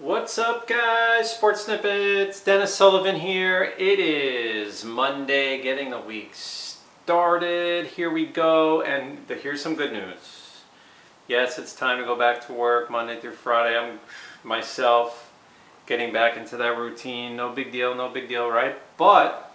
What's up, guys? Sports Snippets, Dennis Sullivan here. It is Monday, getting the week started. Here we go, and here's some good news. Yes, it's time to go back to work Monday through Friday. I'm myself getting back into that routine. No big deal, right? But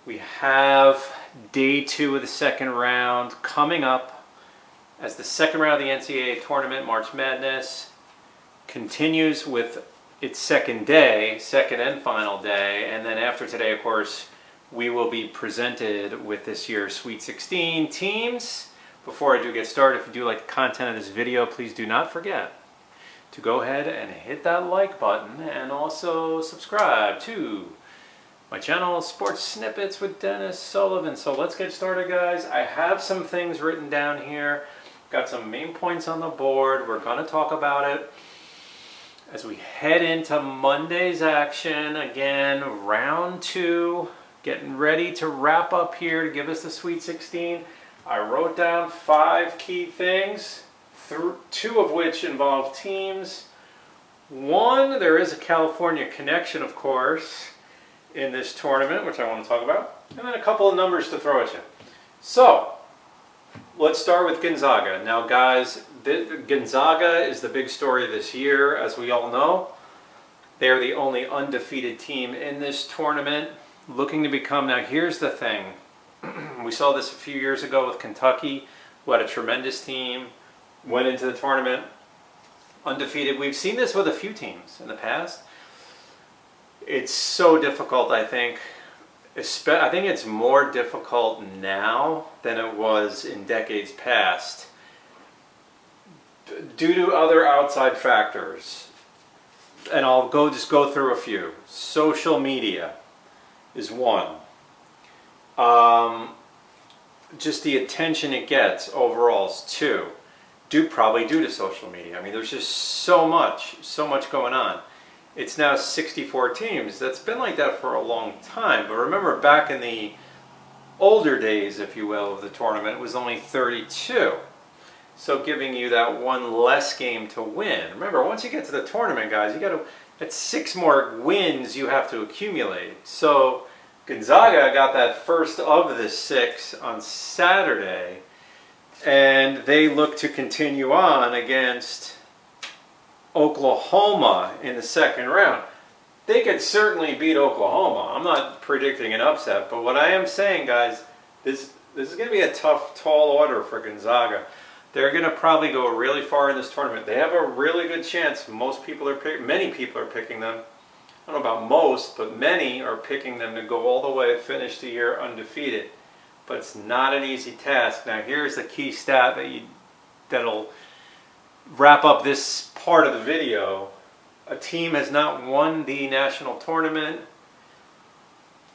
we have day 2 of the second round coming up as the second round of the NCAA tournament, March Madness, continues with its second and final day, and then after today, of course, we will be presented with this year's Sweet 16 teams. Before I do get started, if you do like the content of this video, please do not forget to go ahead and hit that like button and also subscribe to my channel, Sports Snippets with Dennis Sullivan. So let's get started, guys. I have some things written down here. Got some main points on the board. We're going to talk about it as we head into Monday's action. Again, round 2, getting ready to wrap up here to give us the Sweet 16. I wrote down 5 key things, 2 of which involve teams. 1, there is a California connection, of course, in this tournament, which I want to talk about. And then a couple of numbers to throw at you. So, let's start with Gonzaga. Now, guys, Gonzaga is the big story this year, as we all know. They're the only undefeated team in this tournament, looking to become, now here's the thing, we saw this a few years ago with Kentucky, who had a tremendous team, went into the tournament undefeated. We've seen this with a few teams in the past. It's so difficult, I think. I think it's more difficult now than it was in decades past due to other outside factors. And I'll just go through a few. Social media is one. Just the attention it gets overall is 2. Probably due to social media. I mean, there's just so much going on. It's now 64 teams. That's been like that for a long time. But remember, back in the older days, if you will, of the tournament, it was only 32. So giving you that one less game to win. Remember, once you get to the tournament, guys, that's 6 more wins you have to accumulate. So Gonzaga got that first of the 6 on Saturday, and they look to continue on against Oklahoma in the second round. They could certainly beat Oklahoma. I'm not predicting an upset, but what I am saying, guys, this is going to be a tough, tall order for Gonzaga. They're going to probably go really far in this tournament. They have a really good chance. Many people are picking them. I don't know about most, but many are picking them to go all the way, finish the year undefeated. But it's not an easy task. Now, here's the key stat that'll wrap up this part of the video. A team has not won the national tournament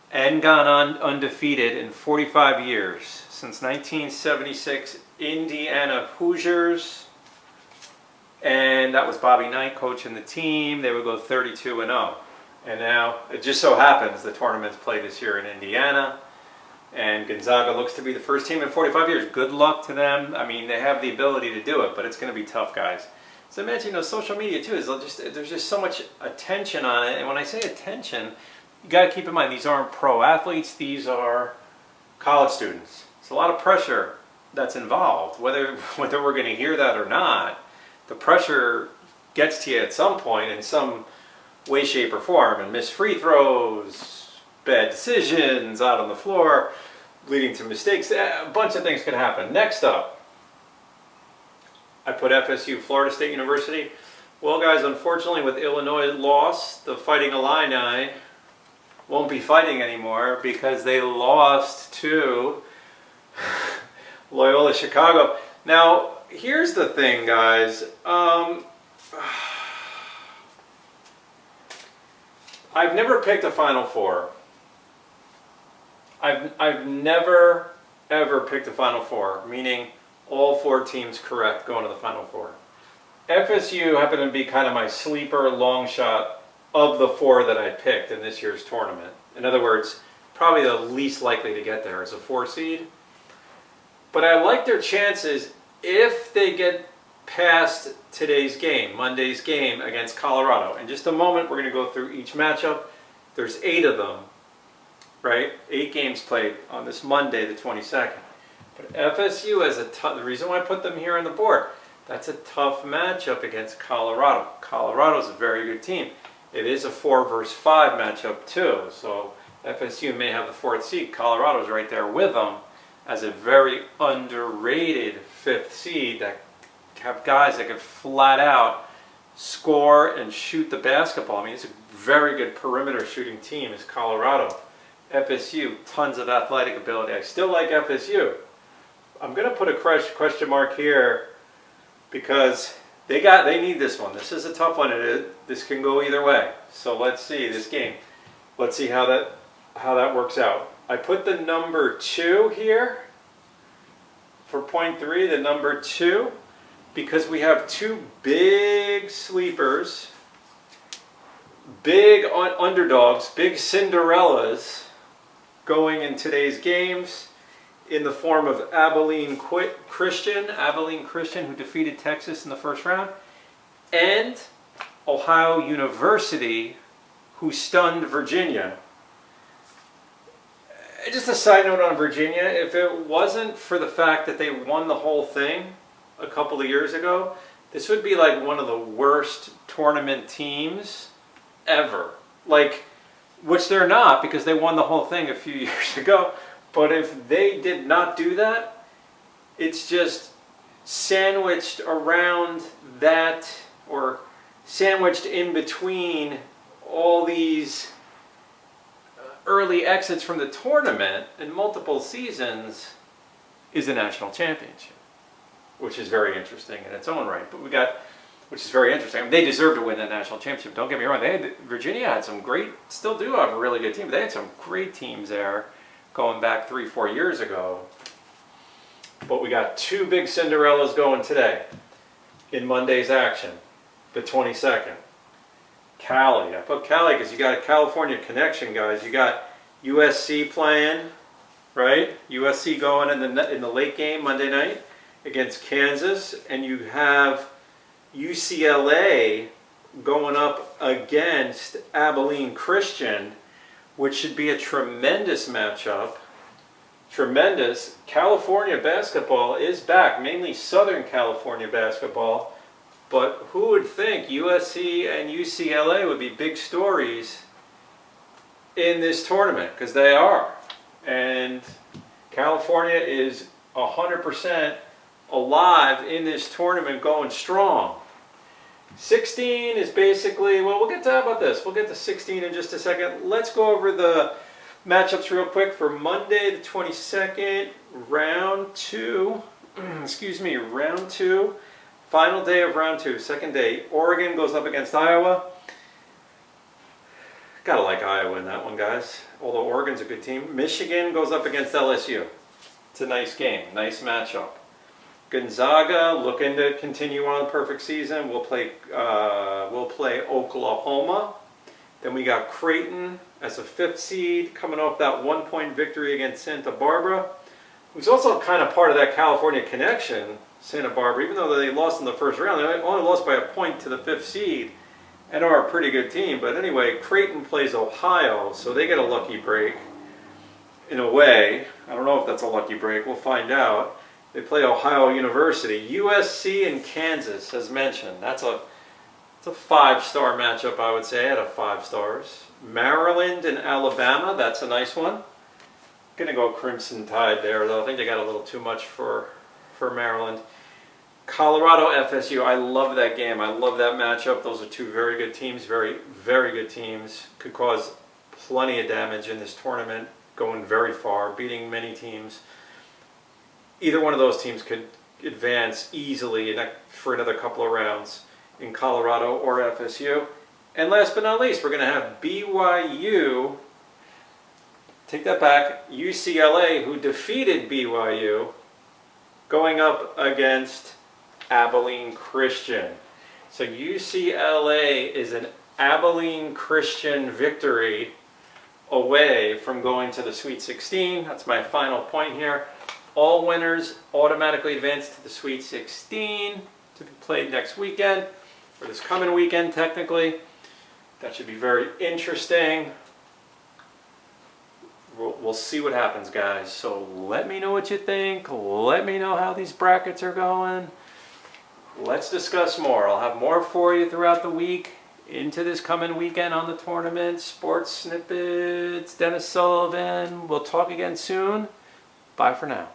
and gone on undefeated in 45 years. Since 1976, Indiana Hoosiers, and that was Bobby Knight coaching the team. They would go 32-0. And now, it just so happens the tournament's played this year in Indiana, and Gonzaga looks to be the first team in 45 years. Good luck to them. I mean, they have the ability to do it, but it's going to be tough, guys. So imagine, social media too, there's just so much attention on it. And when I say attention, you got to keep in mind, these aren't pro athletes, these are college students. It's a lot of pressure that's involved. Whether we're going to hear that or not, the pressure gets to you at some point in some way, shape, or form. And missed free throws, bad decisions out on the floor, leading to mistakes. A bunch of things can happen. Next up, I put FSU, Florida State University. Well, guys, unfortunately, with Illinois lost, the Fighting Illini won't be fighting anymore because they lost to Loyola Chicago. Now, here's the thing, guys. I've never picked a Final Four. I've never, ever picked a Final Four, meaning all 4 teams correct going to the Final Four. FSU happened to be kind of my sleeper long shot of the 4 that I picked in this year's tournament. In other words, probably the least likely to get there as a 4 seed. But I like their chances if they get past today's game, Monday's game against Colorado. In just a moment, we're going to go through each matchup. There's 8 of them, right? 8 games played on this Monday, the 22nd. But FSU has the reason why I put them here on the board, that's a tough matchup against Colorado. Colorado's a very good team. It is a 4 versus 5 matchup too, so FSU may have the 4th seed. Colorado's right there with them as a very underrated 5th seed that have guys that can flat out score and shoot the basketball. I mean, it's a very good perimeter shooting team is Colorado. FSU, tons of athletic ability. I still like FSU. I'm going to put a question mark here because they need this one. This is a tough one. This can go either way. So let's see this game. Let's see how that works out. I put the number 2 here for point 3, the number 2, because we have 2 big sleepers, big underdogs, big Cinderellas going in today's games in the form of Abilene Christian, who defeated Texas in the first round, and Ohio University, who stunned Virginia. Just a side note on Virginia, if it wasn't for the fact that they won the whole thing a couple of years ago, this would be like one of the worst tournament teams ever. Like, which they're not because they won the whole thing a few years ago. But if they did not do that, it's just sandwiched around that, or sandwiched in between all these early exits from the tournament in multiple seasons, is a national championship, which is very interesting in its own right. But which is very interesting. I mean, they deserve to win that national championship. Don't get me wrong. Virginia had some great, still do have a really good team. But they had some great teams there going back 3-4 years ago. But we got 2 big Cinderellas going today in Monday's action, the 22nd. Cali. I put Cali because you got a California connection, guys. You got USC playing, right? USC going in the late game Monday night against Kansas, and you have UCLA going up against Abilene Christian, which should be a tremendous matchup. Tremendous. California basketball is back, mainly Southern California basketball. But who would think USC and UCLA would be big stories in this tournament? Because they are. And California is 100% alive in this tournament, going strong. 16 is basically, well, we'll get to, how about this? We'll get to 16 in just a second. Let's go over the matchups real quick for Monday the 22nd, round 2. Excuse me, round 2. Final day of round 2, second day. Oregon goes up against Iowa. Gotta like Iowa in that one, guys. Although Oregon's a good team. Michigan goes up against LSU. It's a nice game, nice matchup. Gonzaga looking to continue on a perfect season. We'll play Oklahoma. Then we got Creighton as a 5th seed coming off that 1-point victory against Santa Barbara, who's also kind of part of that California connection. Santa Barbara, even though they lost in the first round, they only lost by a point to the 5th seed and are a pretty good team. But anyway, Creighton plays Ohio, so they get a lucky break in a way. I don't know if that's a lucky break. We'll find out. They play Ohio University. USC and Kansas, as mentioned. It's a 5-star matchup, I would say, out of 5 stars. Maryland and Alabama, that's a nice one. Going to go Crimson Tide there, though. I think they got a little too much for Maryland. Colorado-FSU, I love that game. I love that matchup. Those are 2 very good teams, very, very good teams. Could cause plenty of damage in this tournament, going very far, beating many teams. Either one of those teams could advance easily for another couple of rounds in Colorado or FSU. And last but not least, we're going to have BYU, take that back, UCLA, who defeated BYU, going up against Abilene Christian. So UCLA is an Abilene Christian victory away from going to the Sweet 16. That's my final point here. All winners automatically advance to the Sweet 16. to be played next weekend, or this coming weekend technically. That should be very interesting. We'll see what happens, guys. So let me know what you think. Let me know how these brackets are going. Let's discuss more. I'll have more for you throughout the week into this coming weekend on the tournament. Sports Snippets, Dennis Sullivan. We'll talk again soon. Bye for now.